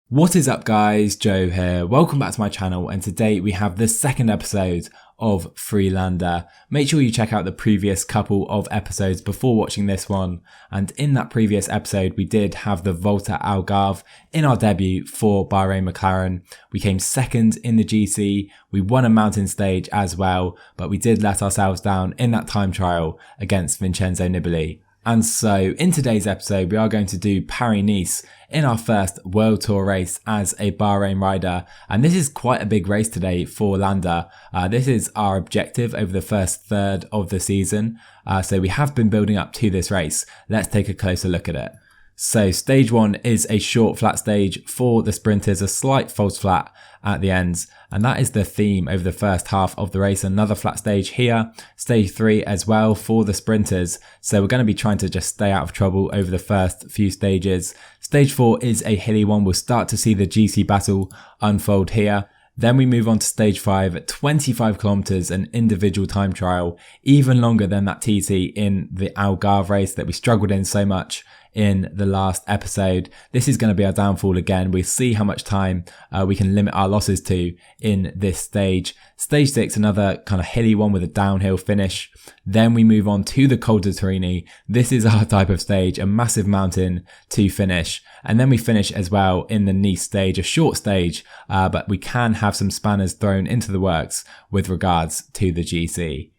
What is up guys, Joe here. Welcome back to my channel, and today we have the second episode of FreeLanda. Make sure you check out the previous couple of episodes before watching this one, and in that previous episode we did have the Volta Algarve in our debut for Bahrain McLaren. We came second in the GC, we won a mountain stage as well, but we did let ourselves down in that time trial against Vincenzo Nibali. And so in today's episode, we are going to do Paris-Nice in our first World Tour race as a Bahrain rider. And this is quite a big race today for Landa. This is our objective over the first third of the season. So we have been building up to this race. Let's take a closer look at it. So stage one is a short flat stage for the sprinters, a slight false flat at the ends, and that is the theme over the first half of the race. Another flat stage here, stage three as well for the sprinters. So we're going to be trying to just stay out of trouble over the first few stages. Stage four is a hilly one. We'll start to see the GC battle unfold here. Then we move on to stage 5 at 25 kilometers, an individual time trial, even longer than that TT in the Algarve race that we struggled in so much in the last episode. This is going to be our downfall again. We'll see how much time we can limit our losses to in this stage. Stage 6, another kind of hilly one with a downhill finish. Then we move on to the Col de Turini. This is our type of stage, a massive mountain to finish. And then we finish as well in the Nice stage, a short stage, but we can have some spanners thrown into the works with regards to the GC.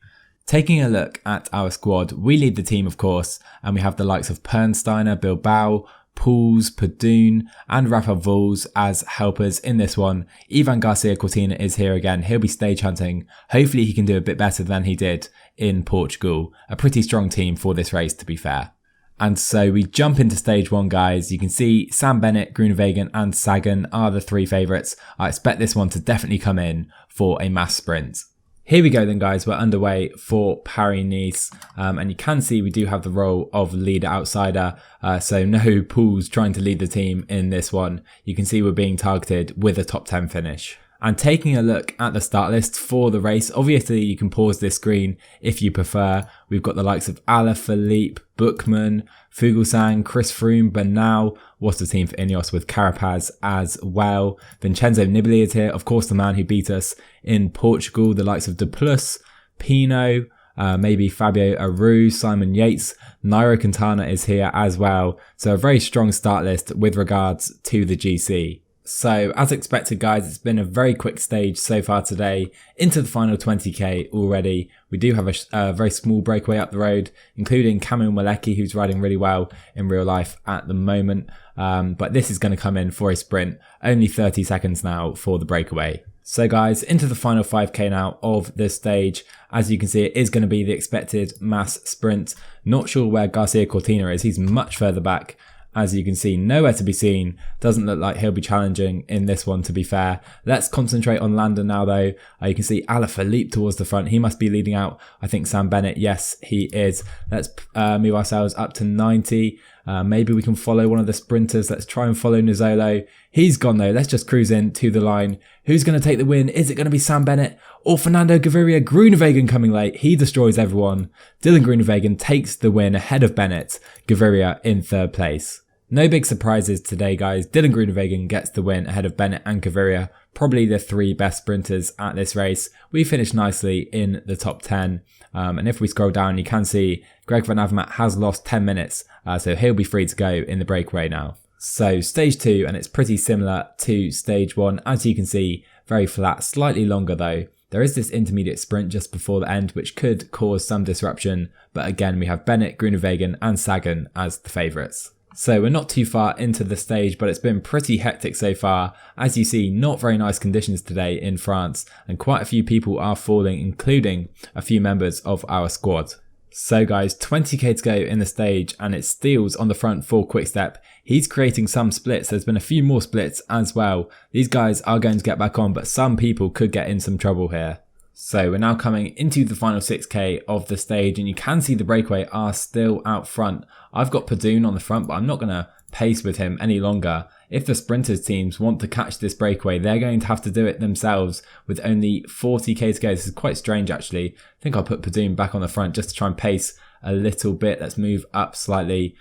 Taking a look at our squad, we lead the team of course, and we have the likes of Pernsteiner, Bilbao, Pools, Padun and Rafa Vols as helpers in this one. Ivan Garcia Cortina is here again. He'll be stage hunting. Hopefully he can do a bit better than he did in Portugal. A pretty strong team for this race, to be fair. And so we jump into stage one, guys. You can see Sam Bennett, Groenewegen and Sagan are the three favourites. I expect this one to definitely come in for a mass sprint. Here we go then guys, we're underway for Paris-Nice, and you can see we do have the role of leader outsider, so no Pools trying to lead the team in this one. You can see we're being targeted with a top 10 finish. And taking a look at the start list for the race, obviously you can pause this screen if you prefer. We've got the likes of Alaphilippe, Bookman, Fuglsang, Chris Froome, Bernal. What's the team for Ineos with Carapaz as well. Vincenzo Nibali is here, of course the man who beat us in Portugal. The likes of De Plus, Pino, maybe Fabio Aru, Simon Yates, Nairo Quintana is here as well. So a very strong start list with regards to the GC. So as expected guys, it's been a very quick stage so far today, into the final 20k already. We do have a very small breakaway up the road, including Kamil Malecki, who's riding really well in real life at the moment. But this is going to come in for a sprint, only 30 seconds now for the breakaway. So guys, into the final 5k now of this stage. As you can see, it is going to be the expected mass sprint. Not sure where Garcia Cortina is, he's much further back. As you can see, nowhere to be seen. Doesn't look like he'll be challenging in this one, to be fair. Let's concentrate on Landa now though. You can see Alaphilippe towards the front. He must be leading out. I think Sam Bennett, yes, he is. Let's move ourselves up to 90. Maybe we can follow one of the sprinters. Let's try and follow Nizzolo. He's gone though. Let's just cruise in to the line. Who's going to take the win? Is it going to be Sam Bennett or Fernando Gaviria? Groenewegen coming late. He destroys everyone. Dylan Groenewegen takes the win ahead of Bennett. Gaviria in third place. No big surprises today, guys. Dylan Groenewegen gets the win ahead of Bennett and Gaviria, probably the three best sprinters at this race. We finished nicely in the top 10. And if we scroll down, you can see Greg Van Avermaet has lost 10 minutes, so he'll be free to go in the breakaway now. So stage 2, and it's pretty similar to stage 1. As you can see, very flat, slightly longer though. There is this intermediate sprint just before the end, which could cause some disruption. But again, we have Bennett, Groenewegen and Sagan as the favourites. So we're not too far into the stage, but it's been pretty hectic so far. As you see, not very nice conditions today in France, and quite a few people are falling, including a few members of our squad. So guys, 20k to go in the stage, and it's Steels on the front for Quickstep. He's creating some splits. There's been a few more splits as well. These guys are going to get back on, but some people could get in some trouble here. So we're now coming into the final 6k of the stage, and you can see the breakaway are still out front. I've got Padun on the front, but I'm not going to pace with him any longer. If the sprinters teams want to catch this breakaway, they're going to have to do it themselves with only 40k to go. This is quite strange actually. I think I'll put Padun back on the front just to try and pace a little bit. Let's move up slightly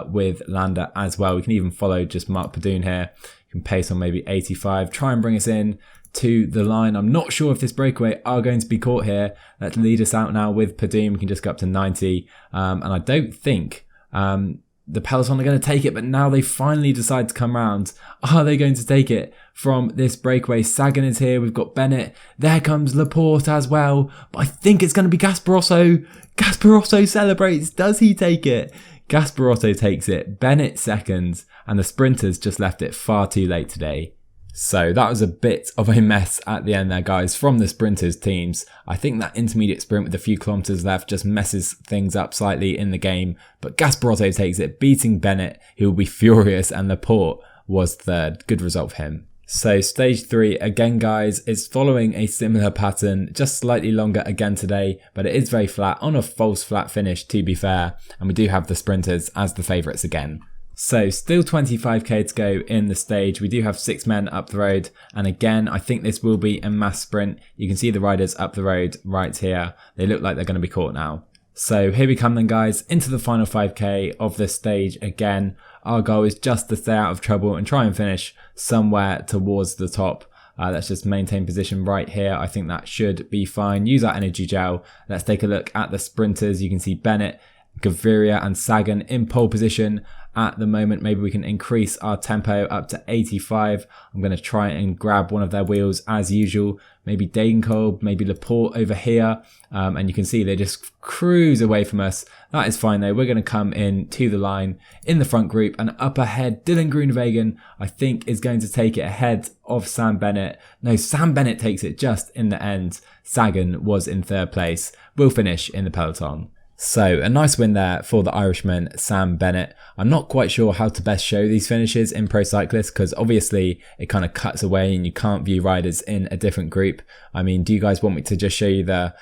with Landa as well. We can even follow just Mark Padun here. can pace on maybe 85, try and bring us in to the line. I'm not sure if this breakaway are going to be caught here. Let's lead us out now with Padoom. We can just go up to 90. And I don't think the peloton are going to take it, but now they finally decide to come round. Are they going to take it from this breakaway? Sagan is here. We've got Bennett. There comes Laporte as well. But I think it's going to be Gasparotto. Gasparotto celebrates. Does he take it? Gasparotto takes it. Bennett seconds. And the sprinters just left it far too late today. So that was a bit of a mess at the end there, guys, from the sprinters teams. I think that intermediate sprint with a few kilometers left just messes things up slightly in the game. But Gasparotto takes it, beating Bennett, who will be furious, and Laporte was third. Good result for him. So stage 3, again guys, is following a similar pattern, just slightly longer again today, but it is very flat, on a false flat finish to be fair, and we do have the sprinters as the favourites again. So still 25k to go in the stage. We do have 6 men up the road, and again I think this will be a mass sprint. You can see the riders up the road right here. They look like they're going to be caught now. So here we come then guys, into the final 5k of this stage again. Our goal is just to stay out of trouble and try and finish somewhere towards the top. Let's just maintain position right here. I think that should be fine. Use our energy gel. Let's take a look at the sprinters. You can see Bennett, Gaviria and Sagan in pole position at the moment. Maybe we can increase our tempo up to 85. I'm going to try and grab one of their wheels as usual. Maybe Degenkolb, maybe Laporte over here. And you can see they just cruise away from us. That is fine though. We're going to come in to the line in the front group, and up ahead, Dylan Groenewegen, I think, is going to take it ahead of Sam Bennett. No, Sam Bennett takes it just in the end. Sagan was in third place. We'll finish in the peloton. So a nice win there for the Irishman, Sam Bennett. I'm not quite sure how to best show these finishes in Pro Cyclist, because obviously it kind of cuts away and you can't view riders in a different group. I mean, do you guys want me to just show you the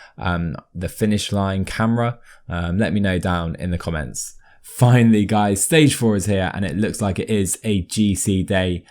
finish line camera? Let me know down in the comments. Finally guys, stage 4 is here, and it looks like it is a GC day.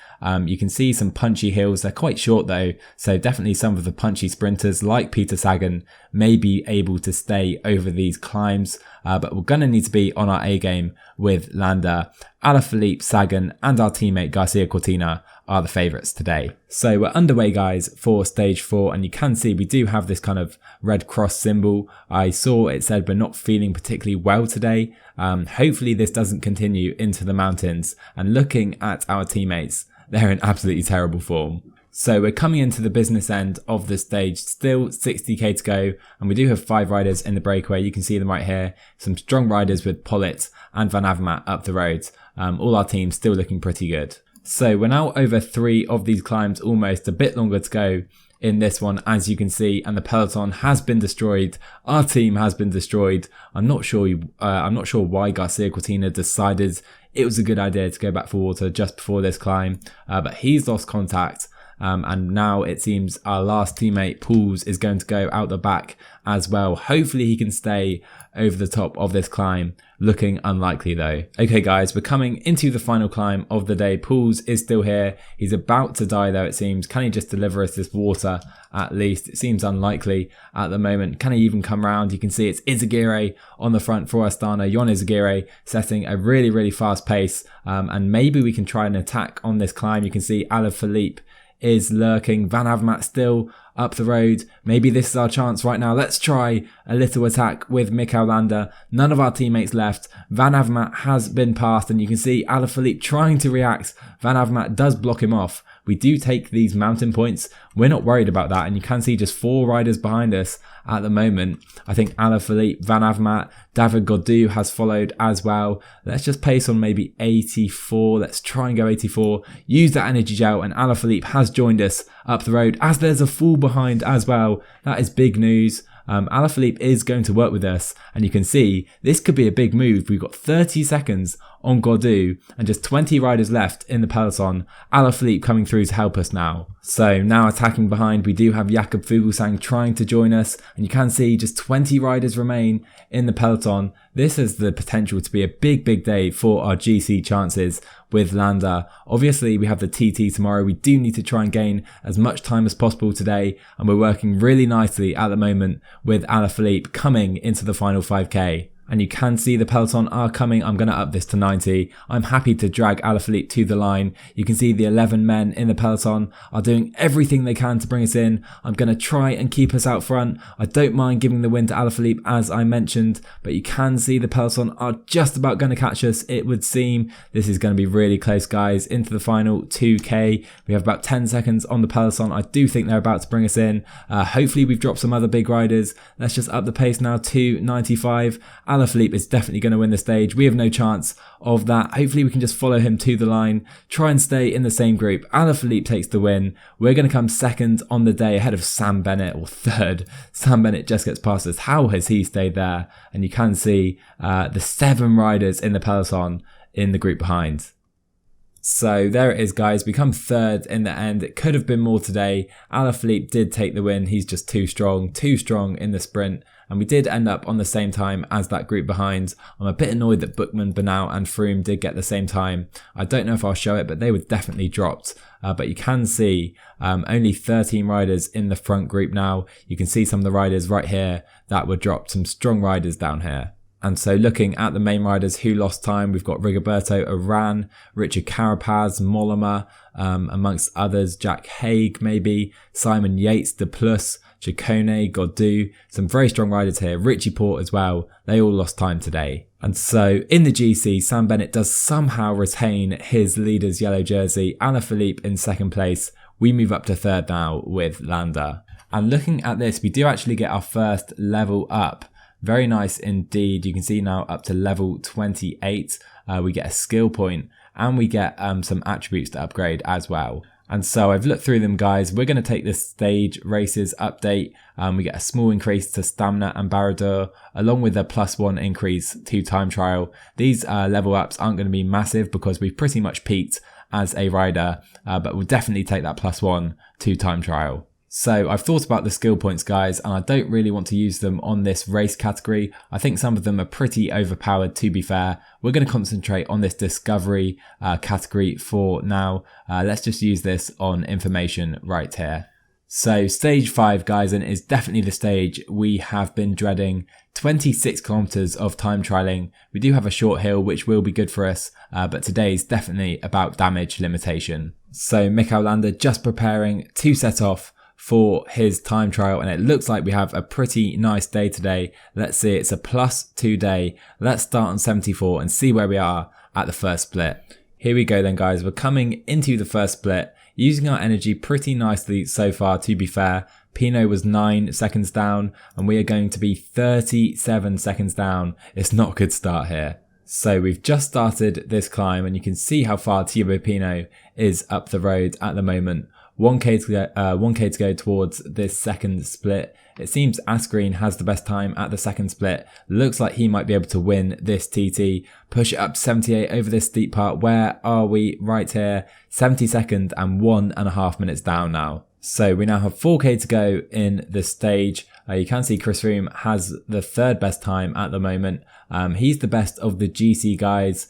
You can see some punchy hills. They're quite short though, so definitely some of the punchy sprinters like Peter Sagan may be able to stay over these climbs, but we're going to need to be on our A game with Landa. Alaphilippe, Sagan and our teammate Garcia Cortina are the favourites today. So we're underway guys for stage 4, and you can see we do have this kind of red cross symbol. I saw it said we're not feeling particularly well today. Hopefully this doesn't continue into the mountains, and looking at our teammates, they're in absolutely terrible form. So we're coming into the business end of the stage, still 60k to go, and we do have 5 riders in the breakaway. You can see them right here, some strong riders with Pollitt and Van Avermaet up the road. All our teams still looking pretty good. So we're now over 3 of these climbs, almost a bit longer to go in this one, as you can see, and the peloton has been destroyed. Our team has been destroyed. I'm not sure why Garcia Cortina decided it was a good idea to go back for water just before this climb, but he's lost contact. And now it seems our last teammate, Pools, is going to go out the back as well. Hopefully he can stay over the top of this climb. Looking unlikely though. Okay guys, we're coming into the final climb of the day. Pools is still here. He's about to die though, it seems. Can he just deliver us this water at least? It seems unlikely at the moment. Can he even come round? You can see it's Izagirre on the front for Astana. Jon Izagirre setting a really fast pace. And maybe we can try an attack on this climb. You can see Alaphilippe is lurking. Van Avermaet still up the road. Maybe this is our chance right now. Let's try a little attack with Mikel Landa. None of our teammates left. Van Avermaet has been passed, and you can see Alaphilippe trying to react. Van Avermaet does block him off. We do take these mountain points. We're not worried about that, and you can see just 4 riders behind us at the moment. I think Alaphilippe, Van Avermaet, David Gaudu has followed as well. Let's just pace on maybe 84. Let's try and go 84. Use that energy gel, and Alaphilippe has joined us up the road, as there's a fall behind as well. That is big news. Alaphilippe is going to work with us, and you can see this could be a big move. We've got 30 seconds on Gaudu and just 20 riders left in the peloton. Alaphilippe coming through to help us now. So now attacking behind, we do have Jakob Fuglsang trying to join us, and you can see just 20 riders remain in the peloton. This has the potential to be a big day for our GC chances with Landa. Obviously we have the TT tomorrow. We do need to try and gain as much time as possible today, and we're working really nicely at the moment with Alaphilippe coming into the final 5k. And you can see the peloton are coming. I'm going to up this to 90. I'm happy to drag Alaphilippe to the line. You can see the 11 men in the peloton are doing everything they can to bring us in. I'm going to try and keep us out front. I don't mind giving the win to Alaphilippe, as I mentioned, but you can see the peloton are just about going to catch us, it would seem. This is going to be really close, guys. Into the final 2K. We have about 10 seconds on the peloton. I do think they're about to bring us in. Hopefully we've dropped some other big riders. Let's just up the pace now to 95. Alaphilippe is definitely going to win the stage. We have no chance of that. Hopefully we can just follow him to the line, try and stay in the same group. Alaphilippe takes the win. We're going to come second on the day ahead of Sam Bennett, or third. Sam Bennett just gets past us. How has he stayed there? And you can see the 7 riders in the peloton in the group behind. So there it is, guys. We come third in the end. It could have been more today. Alaphilippe did take the win. He's just too strong in the sprint. And we did end up on the same time as that group behind. I'm a bit annoyed that Bookman, Bernal and Froome did get the same time. I don't know if I'll show it, but they were definitely dropped. But you can see only 13 riders in the front group now. You can see some of the riders right here that were dropped. Some strong riders down here. And so looking at the main riders who lost time, we've got Rigoberto Urán, Richard Carapaz, Mollema, amongst others, Jack Haig maybe, Simon Yates, De Plus, Ciccone, Gaudu, some very strong riders here, Richie Porte as well. They all lost time today. And so in the GC, Sam Bennett does somehow retain his leader's yellow jersey. Alaphilippe in second place. We move up to third now with Landa. And looking at this, we do actually get our first level up. Very nice indeed. You can see now up to level 28. We get a skill point and we get some attributes to upgrade as well. And so I've looked through them, guys. We're going to take this stage races update. We get a small increase to stamina and Baradur, along with a +1 increase to time trial. These level ups aren't going to be massive because we've pretty much peaked as a rider, but we'll definitely take that +1 to time trial. So I've thought about the skill points, guys, and I don't really want to use them on this race category. I think some of them are pretty overpowered, to be fair. We're going to concentrate on this discovery category for now. Let's just use this on information right here. So stage 5, guys, and is definitely the stage we have been dreading. 26 kilometers of time trialing. We do have a short hill, which will be good for us, but today is definitely about damage limitation. So Mikel Landa just preparing to set off for his time trial, and it looks like we have a pretty nice day today. Let's see, it's a +2 day. Let's start on 74 and see where we are at the first split. Here we go then, guys. We're coming into the first split, using our energy pretty nicely so far, to be fair. Pinot was 9 seconds down and we are going to be 37 seconds down. It's not a good start here. So we've just started this climb and you can see how far Thibaut Pinot is up the road at the moment. 1k to go towards this second split. It seems Asgreen has the best time at the second split. Looks like he might be able to win this TT. Push it up to 78 over this steep part. Where are we? Right here. 72nd and 1.5 minutes down now. So we now have 4k to go in the stage. You can see Chris Froome has the third best time at the moment. He's the best of the GC guys.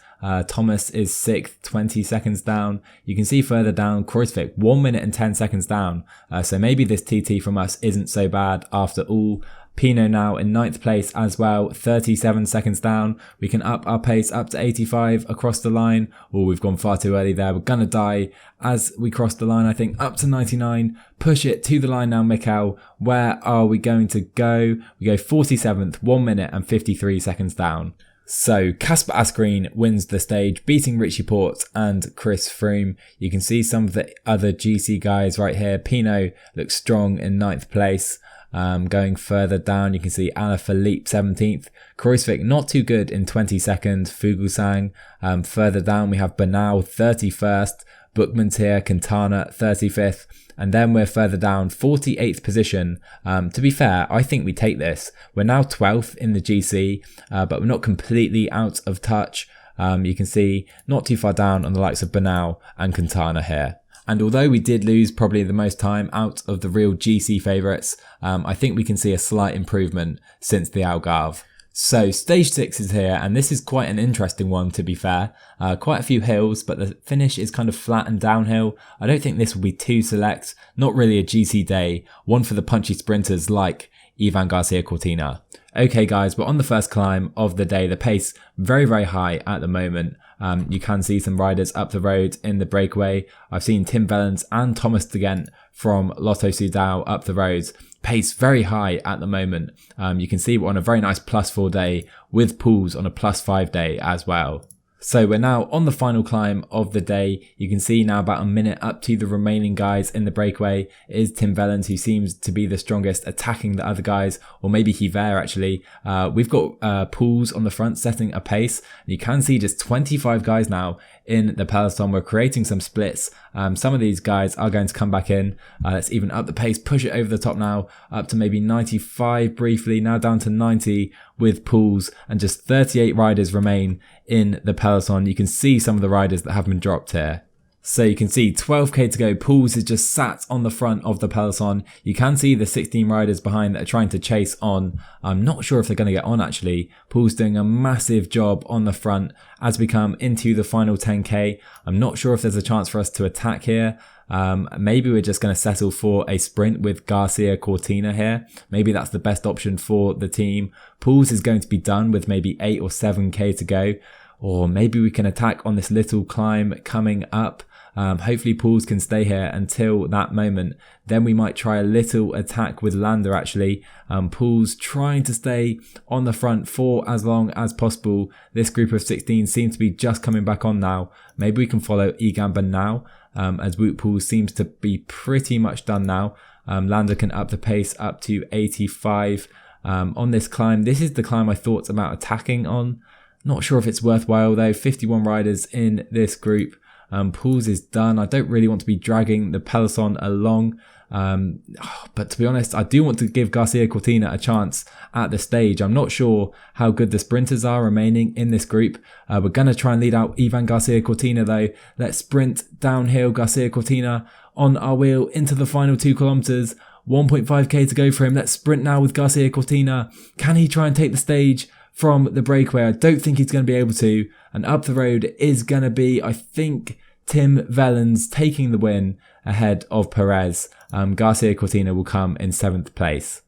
Thomas is 6th, 20 seconds down. You can see further down, Kruijswijk 1 minute and 10 seconds down. So maybe this TT from us isn't so bad after all. Pinot now in 9th place as well, 37 seconds down. We can up our pace up to 85 across the line. Oh, we've gone far too early there. We're going to die as we cross the line, I think, up to 99. Push it to the line now, Mikel. Where are we going to go? We go 47th, 1 minute and 53 seconds down. So Casper Asgreen wins the stage, beating Richie Porte and Chris Froome. You can see some of the other GC guys right here. Pinot looks strong in 9th place. Going further down, you can see Alaphilippe 17th. Kruijswijk not too good in 22nd. Fuglsang. Further down, we have Bernal 31st. Bookman's here, Quintana 35th. And then we're further down, 48th position. To be fair, I think we take this. We're now 12th in the GC, but we're not completely out of touch. You can see not too far down on the likes of Bernal and Quintana here. And although we did lose probably the most time out of the real GC favourites, I think we can see a slight improvement since the Algarve. So stage 6 is here, and this is quite an interesting one, to be fair. Quite a few hills, but the finish is kind of flat and downhill. I don't think this will be too select. Not really a GC day, one for the punchy sprinters like Ivan Garcia Cortina. Okay guys, we're on the first climb of the day. The pace very, very high at the moment. You can see some riders up the road in the breakaway. I've seen Tim Wellens and Thomas de Gent from Lotto Soudal up the roads. Pace very high at the moment. You can see we're on a very nice +4 day with Pools on a +5 day as well. So we're now on the final climb of the day. You can see now about a minute up to the remaining guys in the breakaway. It is Tim Wellens who seems to be the strongest, attacking the other guys, or maybe Hiver actually. We've got Pools on the front setting a pace. You can see just 25 guys now in the peloton. We're creating some splits. Some of these guys are going to come back in. Let's even up the pace, push it over the top now, up to maybe 95 briefly, now down to 90 with Pools, and just 38 riders remain in the peloton. You can see some of the riders that have been dropped here. So you can see 12k to go. Pools is just sat on the front of the peloton. You can see the 16 riders behind that are trying to chase on. I'm not sure if they're going to get on actually. Pools doing a massive job on the front as we come into the final 10k. I'm not sure if there's a chance for us to attack here. Maybe we're just going to settle for a sprint with Garcia Cortina here. Maybe that's the best option for the team. Pools is going to be done with maybe 8 or 7k to go. Or maybe we can attack on this little climb coming up. Hopefully Pools can stay here until that moment. Then we might try a little attack with Landa actually. Pools trying to stay on the front for as long as possible. This group of 16 seems to be just coming back on now. Maybe we can follow Egamba now, as Wout Pools seems to be pretty much done now. Landa can up the pace up to 85 on this climb. This is the climb I thought about attacking on. Not sure if it's worthwhile though. 51 riders in this group. Pools is done. I don't really want to be dragging the peloton along. But to be honest, I do want to give Garcia Cortina a chance at the stage. I'm not sure how good the sprinters are remaining in this group. We're going to try and lead out Ivan Garcia Cortina though. Let's sprint downhill. Garcia Cortina on our wheel into the final 2 kilometers. 1.5k to go for him. Let's sprint now with Garcia Cortina. Can he try and take the stage from the breakaway? I don't think he's going to be able to. And up the road is going to be, I think, Tim Wellens taking the win ahead of Perez. Garcia Cortina will come in 7th place.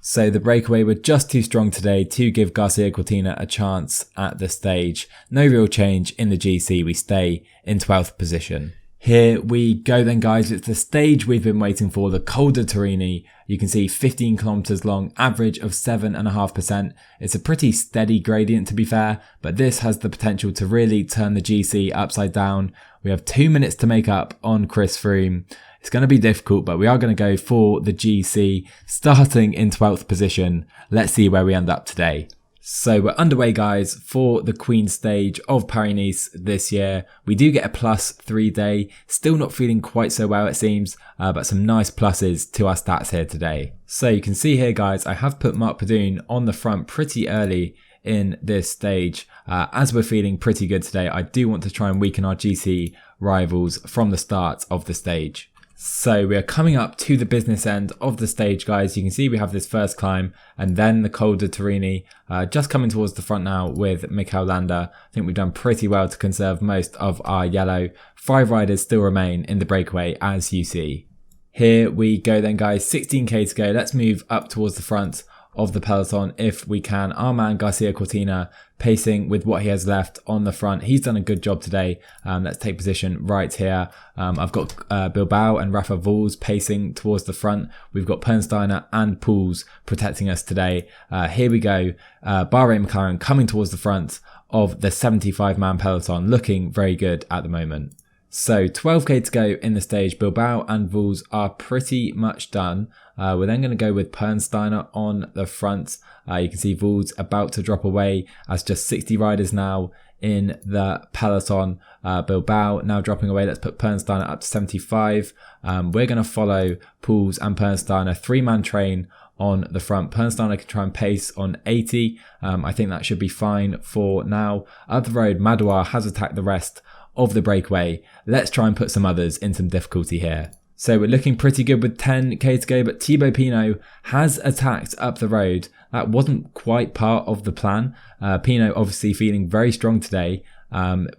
So the breakaway were just too strong today to give Garcia Cortina a chance at the stage. No real change in the GC. We stay in 12th position. Here we go then guys, it's the stage we've been waiting for, the Col de Turini. You can see 15 kilometers long, average of 7.5%. It's a pretty steady gradient to be fair, but this has the potential to really turn the GC upside down. We have 2 minutes to make up on Chris Froome. It's going to be difficult, but we are going to go for the GC, starting in 12th position. Let's see where we end up today. So we're underway guys for the Queen stage of Paris-Nice this year. We do get a +3 day, still not feeling quite so well it seems, but some nice pluses to our stats here today. So you can see here guys, I have put Marc Padun on the front pretty early in this stage. As we're feeling pretty good today, I do want to try and weaken our GC rivals from the start of the stage. So we are coming up to the business end of the stage guys. You can see we have this first climb and then the Col de Turini, just coming towards the front now with Mikel Landa. I think we've done pretty well to conserve most of our yellow. 5 riders still remain in the breakaway as you see. Here we go then guys, 16k to go. Let's move up towards the front of the peloton if we can. Our man Garcia Cortina pacing with what he has left on the front. He's done a good job today. Let's take position right here. I've got Bilbao and Rafa Valls pacing towards the front. We've got Pernsteiner and Pools protecting us today. Here we go. Bahrain McLaren coming towards the front of the 75-man peloton, looking very good at the moment. So 12k to go in the stage. Bilbao and Valls are pretty much done. We're then going to go with Pernsteiner on the front. You can see Valls about to drop away as just 60 riders now in the peloton. Bilbao now dropping away. Let's put Pernsteiner up to 75. We're going to follow Pools and Pernsteiner, 3-man train on the front. Pernsteiner can try and pace on 80. I think that should be fine for now. Up the road, Madouar has attacked the rest of the breakaway. Let's try and put some others in some difficulty here. So we're looking pretty good with 10k to go, but Thibaut Pinot has attacked up the road. That wasn't quite part of the plan. Pinot obviously feeling very strong today.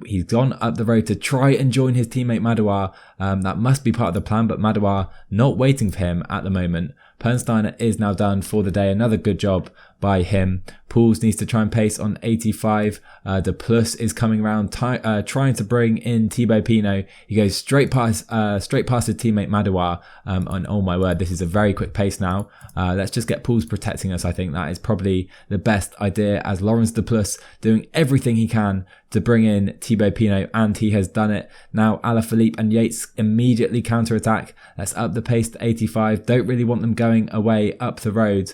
He's gone up the road to try and join his teammate Madouar. That must be part of the plan, but Madouar not waiting for him at the moment. Pernsteiner is now done for the day. Another good job by him. Pauls needs to try and pace on 85. De Plus is coming around, trying to bring in Thibaut Pinot. He goes straight past his teammate Madouar. And oh my word, this is a very quick pace now. Let's just get Pauls protecting us. I think that is probably the best idea, as Laurens De Plus doing everything he can to bring in Thibaut Pinot, and he has done it. Now Alaphilippe and Yates immediately counter-attack. Let's up the pace to 85. Don't really want them going away up the road.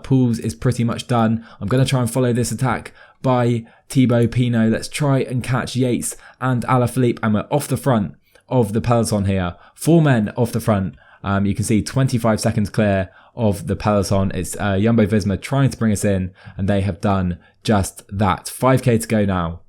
Pauls is pretty much done. I'm going to try and follow this attack by Thibaut Pinot. Let's try and catch Yates and Alaphilippe, and we're off the front of the peloton here. 4 men off the front. You can see 25 seconds clear of the peloton. It's Jumbo-Visma trying to bring us in, and they have done just that. 5k to go now.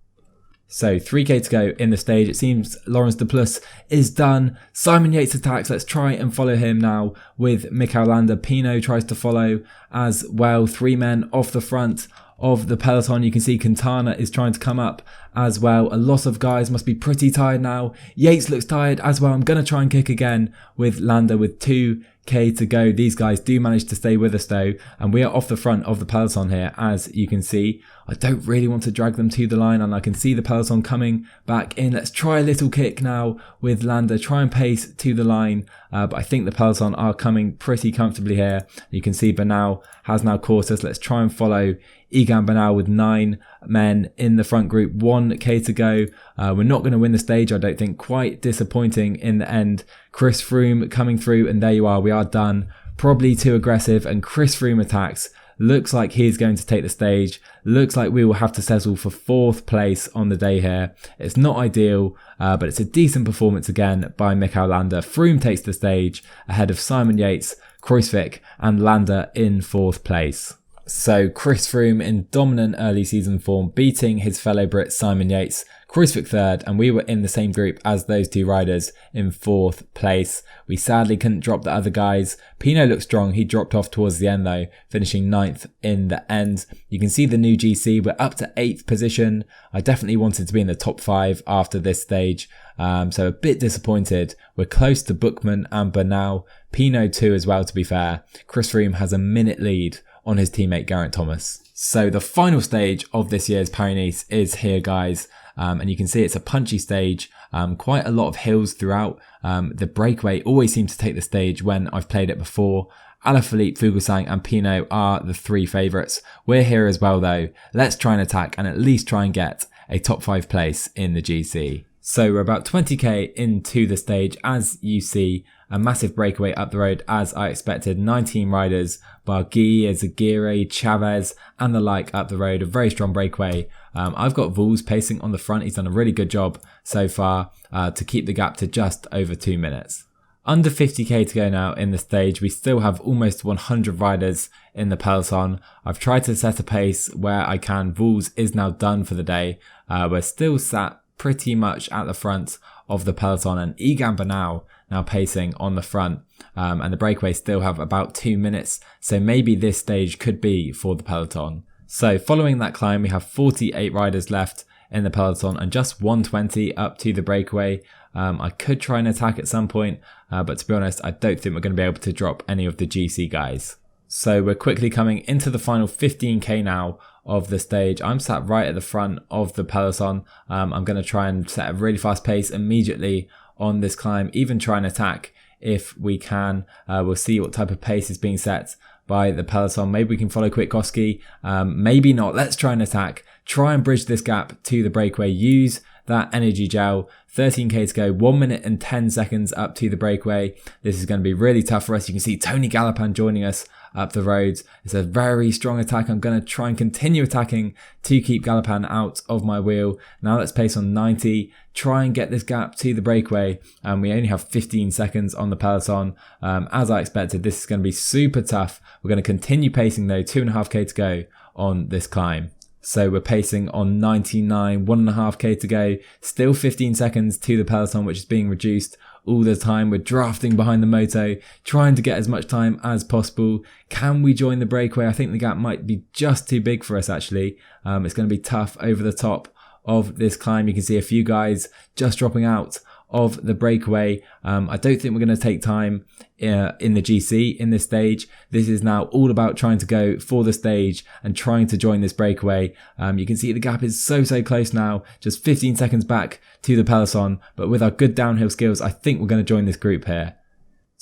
So 3k to go in the stage. It seems Laurens De Plus is done. Simon Yates attacks. Let's try and follow him now with Mikel Landa. Pinot tries to follow as well. 3 men off the front of the peloton. You can see Quintana is trying to come up as well. A lot of guys must be pretty tired now. Yates looks tired as well. I'm going to try and kick again with Landa with 2k to go. These guys do manage to stay with us though, and we are off the front of the peloton here, as you can see. I don't really want to drag them to the line, and I can see the peloton coming back in. Let's try a little kick now with Landa, try and pace to the line, but I think the peloton are coming pretty comfortably here. You can see Bernal has now caught us. Let's try and follow Egan Bernal with 9 men in the front group. 1k to go. We're not going to win the stage, I don't think. Quite disappointing in the end. Chris Froome coming through, and there you are. We are done. Probably too aggressive, and Chris Froome attacks. Looks like he's going to take the stage. Looks like we will have to settle for 4th place on the day here. It's not ideal, but it's a decent performance again by Mikel Landa. Froome takes the stage ahead of Simon Yates, Kruijswijk and Landa in 4th place. So Chris Froome in dominant early season form, beating his fellow Brit Simon Yates. Kruijswijk 3rd, and we were in the same group as those 2 riders in 4th place. We sadly couldn't drop the other guys. Pinot looked strong. He dropped off towards the end though, finishing 9th in the end. You can see the new GC. We're up to 8th position. I definitely wanted to be in the top 5 after this stage. So a bit disappointed. We're close to Bookman and Bernal. Pinot too as well, to be fair. Chris Froome has a minute lead on his teammate Geraint Thomas. So the final stage of this year's Paris-Nice is here, guys. And you can see it's a punchy stage, quite a lot of hills throughout. The breakaway always seems to take the stage when I've played it before. Alaphilippe, Fuglsang and Pinot are the 3 favourites. We're here as well though. Let's try and attack and at least try and get a top 5 place in the GC. So we're about 20k into the stage. As you see, a massive breakaway up the road as I expected. 19 riders, Barguil, Zaguirre, Chavez and the like up the road. A very strong breakaway. I've got Voulz pacing on the front. He's done a really good job so far to keep the gap to just over 2 minutes. Under 50k to go now in the stage. We still have almost 100 riders in the peloton. I've tried to set a pace where I can. Voulz is now done for the day. We're still sat pretty much at the front of the peloton, and Egan Bernal now pacing on the front, and the breakaway still have about 2 minutes, so maybe this stage could be for the peloton. So following that climb, we have 48 riders left in the peloton and just 120 up to the breakaway. I could try and attack at some point, but to be honest, I don't think we're going to be able to drop any of the GC guys. So we're quickly coming into the final 15k now of the stage. I'm sat right at the front of the peloton. I'm going to try and set a really fast pace immediately on this climb, even try and attack if we can. We'll see what type of pace is being set by the peloton. Maybe we can follow Kwiatkowski, maybe not. Let's try and attack, try and bridge this gap to the breakaway, use that energy gel. 13k to go, 1 minute and 10 seconds up to the breakaway. This is going to be really tough for us. You can see Tony Galopin joining us up the roads. It's a very strong attack. I'm going to try and continue attacking to keep Galopin out of my wheel. Now let's pace on 90, try and get this gap to the breakaway. We only have 15 seconds on the peloton. As I expected, this is going to be super tough. We're going to continue pacing though, 2.5k to go on this climb. So we're pacing on 99, 1.5k to go, still 15 seconds to the peloton, which is being reduced all the time. We're drafting behind the moto, trying to get as much time as possible. Can we join the breakaway? I think the gap might be just too big for us actually. It's going to be tough over the top of this climb. You can see a few guys just dropping out of the breakaway. I don't think we're going to take time in the GC in this stage. This is now all about trying to go for the stage and trying to join this breakaway. You can see the gap is so close now, just 15 seconds back to the peloton, but with our good downhill skills, I think we're going to join this group here.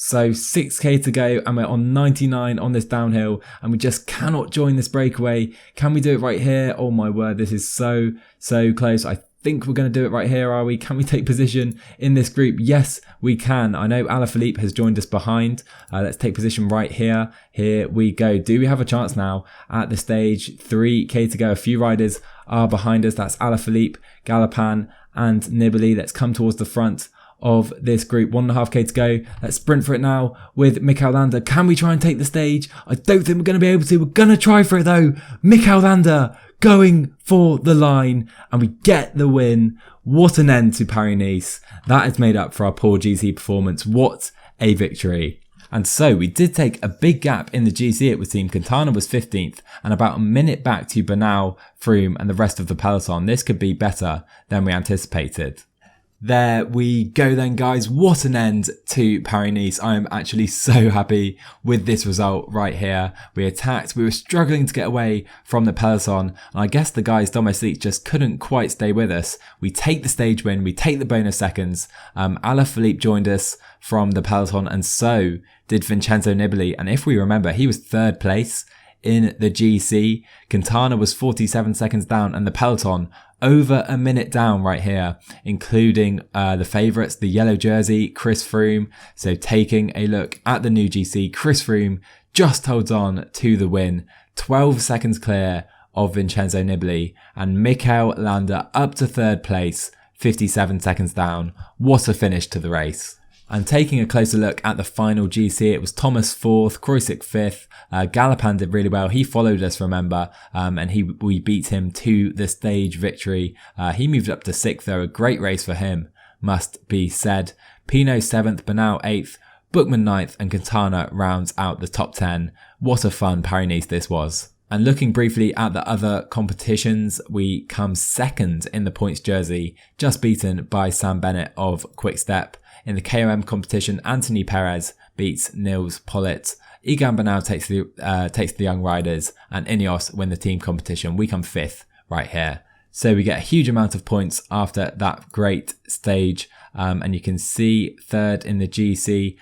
So 6k to go and we're on 99 on this downhill and we just cannot join this breakaway. Can we do it right here? Oh my word, this is so close. I think we're going to do it right here, are we? Can we take position in this group? Yes, we can. I know Alaphilippe has joined us behind. Let's take position right here. Here we go. Do we have a chance now at the stage? 3k to go. A few riders are behind us. That's Alaphilippe, Galopin and Nibali. Let's come towards the front of this group. 1.5k to go. Let's sprint for it now with Mikel Landa. Can we try and take the stage? I don't think we're going to be able to. We're going to try for it though. Mikel Landa going for the line and we get the win. What an end to Paris-Nice. That has made up for our poor GC performance. What a victory. And so we did take a big gap in the GC, it would seem. Quintana was 15th and about a minute back to Bernal, Froome and the rest of the peloton. This could be better than we anticipated. There we go then, guys. What an end to Paris-Nice. I am actually so happy with this result right here. We attacked. We were struggling to get away from the peloton. And I guess the guys Domestique just couldn't quite stay with us. We take the stage win. We take the bonus seconds. Alaphilippe joined us from the peloton and so did Vincenzo Nibali. And if we remember, he was 3rd place in the GC. Quintana was 47 seconds down and the peloton over a minute down right here, including the favourites, the yellow jersey, Chris Froome. So taking a look at the new GC, Chris Froome just holds on to the win, 12 seconds clear of Vincenzo Nibali, and Mikel Landa up to 3rd place, 57 seconds down. What a finish to the race. And taking a closer look at the final GC, it was Thomas 4th, Kreuzick 5th, Galopin did really well. He followed us, remember, and we beat him to the stage victory. He moved up to 6th though, a great race for him, must be said. Pinot 7th, Bernal 8th, Bookman 9th, and Quintana rounds out the top 10. What a fun Paris-Nice this was. And looking briefly at the other competitions, we come 2nd in the points jersey, just beaten by Sam Bennett of Quick-Step. In the KOM competition, Anthony Perez beats Nils Pollitt. Egan Bernal takes the young riders, and Ineos win the team competition. We come 5th right here. So we get a huge amount of points after that great stage. And you can see 3rd in the GC.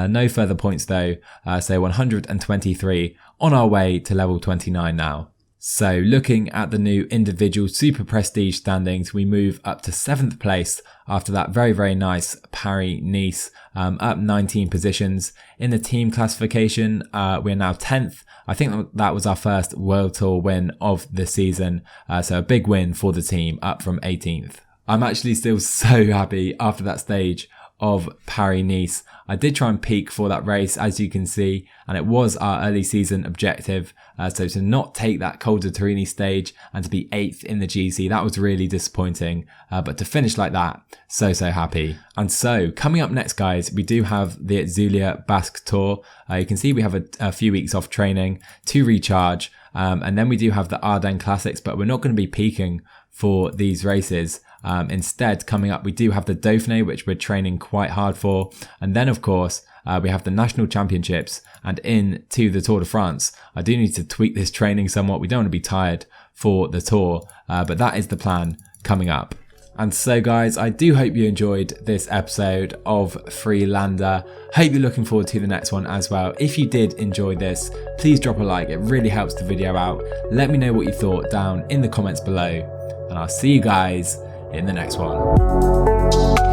No further points though. So 123 on our way to level 29 now. So looking at the new individual super prestige standings, we move up to 7th place after that very nice Paris-Nice, up 19 positions. In the team classification, we're now 10th. I think that was our first World Tour win of the season, so a big win for the team, up from 18th. I'm actually still so happy after that stage of Paris-Nice. I did try and peak for that race, as you can see, and it was our early season objective. So to not take that Col de Turini stage and to be 8th in the GC, that was really disappointing. But to finish like that, so happy. And so coming up next, guys, we do have the Zulia Basque Tour. You can see we have a few weeks off training to recharge. And then we do have the Ardennes Classics, but we're not going to be peaking for these races. Instead, coming up, we do have the Dauphiné, which we're training quite hard for. And then, of course, we have the National Championships and into the Tour de France. I do need to tweak this training somewhat. We don't want to be tired for the Tour, but that is the plan coming up. And so, guys, I do hope you enjoyed this episode of FreeLanda. Hope you're looking forward to the next one as well. If you did enjoy this, please drop a like. It really helps the video out. Let me know what you thought down in the comments below. And I'll see you guys in the next one.